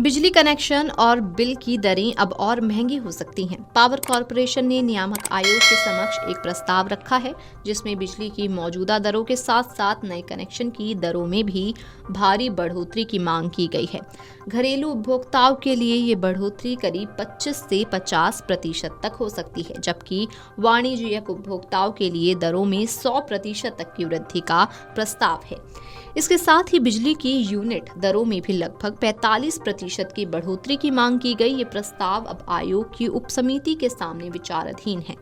बिजली कनेक्शन और बिल की दरें अब और महंगी हो सकती हैं। पावर कॉर्पोरेशन ने नियामक आयोग के समक्ष एक प्रस्ताव रखा है जिसमें बिजली की मौजूदा दरों के साथ साथ नए कनेक्शन की दरों में भी भारी बढ़ोतरी की मांग की गई है। घरेलू उपभोक्ताओं के लिए ये बढ़ोतरी करीब 25 से 50% तक हो सकती है, जबकि वाणिज्यिक उपभोक्ताओं के लिए दरों में 100% तक की वृद्धि का प्रस्ताव है। इसके साथ ही बिजली की यूनिट दरों में भी लगभग 45% की बढ़ोतरी की मांग की गई। ये प्रस्ताव अब आयोग की उप समिति के सामने विचाराधीन है।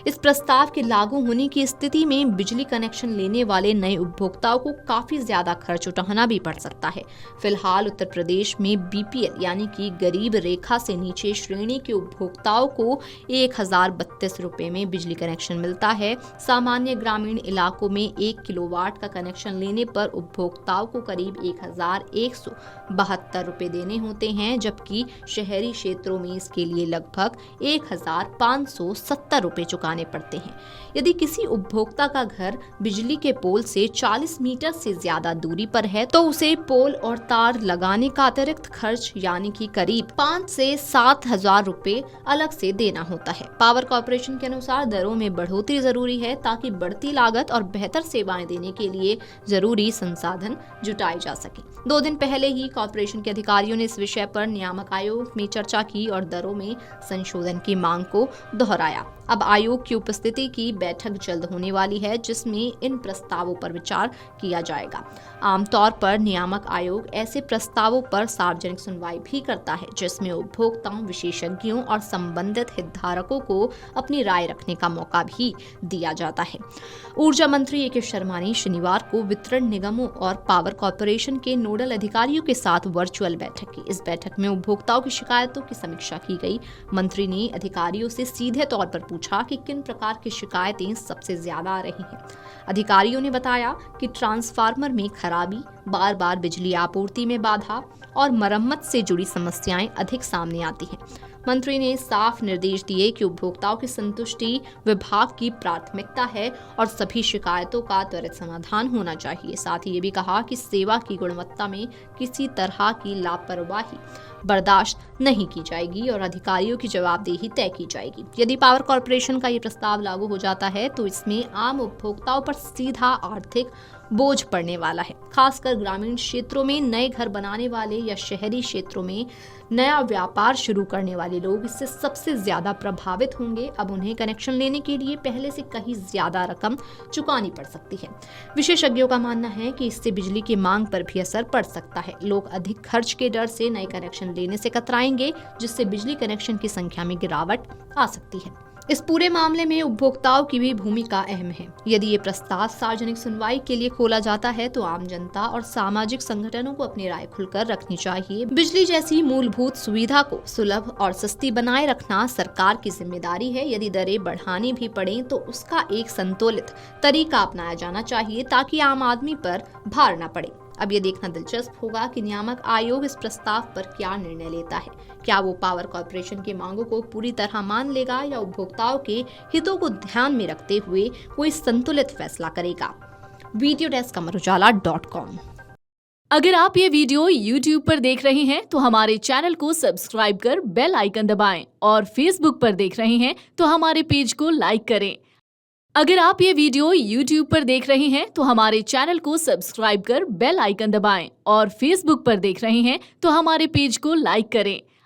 इस प्रस्ताव के लागू होने की स्थिति में बिजली कनेक्शन लेने वाले नए उपभोक्ताओं को काफी ज्यादा खर्च उठाना भी पड़ सकता है। फिलहाल उत्तर प्रदेश में बीपीएल यानी कि गरीब रेखा से नीचे श्रेणी के उपभोक्ताओं को 1032 रुपए में बिजली कनेक्शन मिलता है। सामान्य ग्रामीण इलाकों में 1 किलोवाट का कनेक्शन लेने पर उपभोक्ताओं को करीब 1172 रुपए देने होते हैं, जबकि शहरी क्षेत्रों में इसके लिए लगभग 1570 रुपए चुकाने पड़ते हैं। यदि किसी उपभोक्ता का घर बिजली के पोल से 40 मीटर से ज्यादा दूरी पर है तो उसे पोल और तार लगाने का अतिरिक्त खर्च यानी कि करीब 5 से 7 हजार रुपए अलग से देना होता है। पावर कॉर्पोरेशन के अनुसार दरों में बढ़ोतरी जरूरी है ताकि बढ़ती लागत और बेहतर सेवाएं देने के लिए जरूरी संसाधन जुटाए जा सके। 2 दिन पहले ही कॉर्पोरेशन के अधिकारियों ने इस विषय पर नियामक आयोग में चर्चा की और दरों में संशोधन की मांग को दोहराया। अब आयोग की उपस्थिति की बैठक जल्द होने वाली है जिसमें इन प्रस्तावों पर विचार किया जाएगा। आमतौर पर नियामक आयोग ऐसे प्रस्तावों पर सार्वजनिक सुनवाई भी करता है जिसमें उपभोक्ताओं, विशेषज्ञों और संबंधित हितधारकों को अपनी राय रखने का मौका भी दिया जाता है। ऊर्जा मंत्री ए.के. शर्मा ने शनिवार को वितरण निगमों और पावर कॉर्पोरेशन के नोडल अधिकारियों के साथ वर्चुअल बैठक की। इस बैठक में उपभोक्ताओं की शिकायतों की समीक्षा की गई। मंत्री ने अधिकारियों से सीधे तौर पर पूछा कि किन प्रकार की शिकायतें सबसे ज्यादा आ रही हैं। अधिकारियों ने बताया कि ट्रांसफार्मर में खराबी, बार बार बिजली आपूर्ति में बाधा और मरम्मत से जुड़ी समस्याएं अधिक सामने आती हैं। मंत्री ने साफ निर्देश दिए कि उपभोक्ताओं की संतुष्टि विभाग की प्राथमिकता है और सभी शिकायतों का त्वरित समाधान होना चाहिए। साथ ही ये भी कहा कि सेवा की गुणवत्ता में किसी तरह की लापरवाही बर्दाश्त नहीं की जाएगी और अधिकारियों की जवाबदेही तय की जाएगी। यदि पावर कॉर्पोरेशन का ये प्रस्ताव लागू हो जाता है तो इसमें आम उपभोक्ताओं पर सीधा आर्थिक बोझ पड़ने वाला है। खासकर ग्रामीण क्षेत्रों में नए घर बनाने वाले या शहरी क्षेत्रों में नया व्यापार शुरू करने वाले लोग इससे सबसे ज्यादा प्रभावित होंगे। अब उन्हें कनेक्शन लेने के लिए पहले से कहीं ज्यादा रकम चुकानी पड़ सकती है। विशेषज्ञों का मानना है कि इससे बिजली की मांग पर भी असर पड़ सकता है। लोग अधिक खर्च के डर से नए कनेक्शन लेने से कतराएंगे, जिससे बिजली कनेक्शन की संख्या में गिरावट आ सकती है। इस पूरे मामले में उपभोक्ताओं की भी भूमिका अहम है। यदि ये प्रस्ताव सार्वजनिक सुनवाई के लिए खोला जाता है तो आम जनता और सामाजिक संगठनों को अपनी राय खुलकर रखनी चाहिए। बिजली जैसी मूलभूत सुविधा को सुलभ और सस्ती बनाए रखना सरकार की जिम्मेदारी है। यदि दरें बढ़ानी भी पड़े तो उसका एक संतुलित तरीका अपनाया जाना चाहिए ताकि आम आदमी पर भार न पड़े। अब ये देखना दिलचस्प होगा कि नियामक आयोग इस प्रस्ताव पर क्या निर्णय लेता है। क्या वो पावर कॉर्पोरेशन की मांगों को पूरी तरह मान लेगा या उपभोक्ताओं के हितों को ध्यान में रखते हुए कोई संतुलित फैसला करेगा। Video desk amarujala.com। अगर आप ये वीडियो YouTube पर देख रहे हैं तो हमारे चैनल को सब्सक्राइब कर बेल आइकन दबाएं और Facebook पर देख रहे हैं तो हमारे पेज को लाइक करें। अगर आप ये वीडियो YouTube पर देख रहे हैं तो हमारे चैनल को सब्सक्राइब कर बेल आइकन दबाएं और Facebook पर देख रहे हैं तो हमारे पेज को लाइक करें।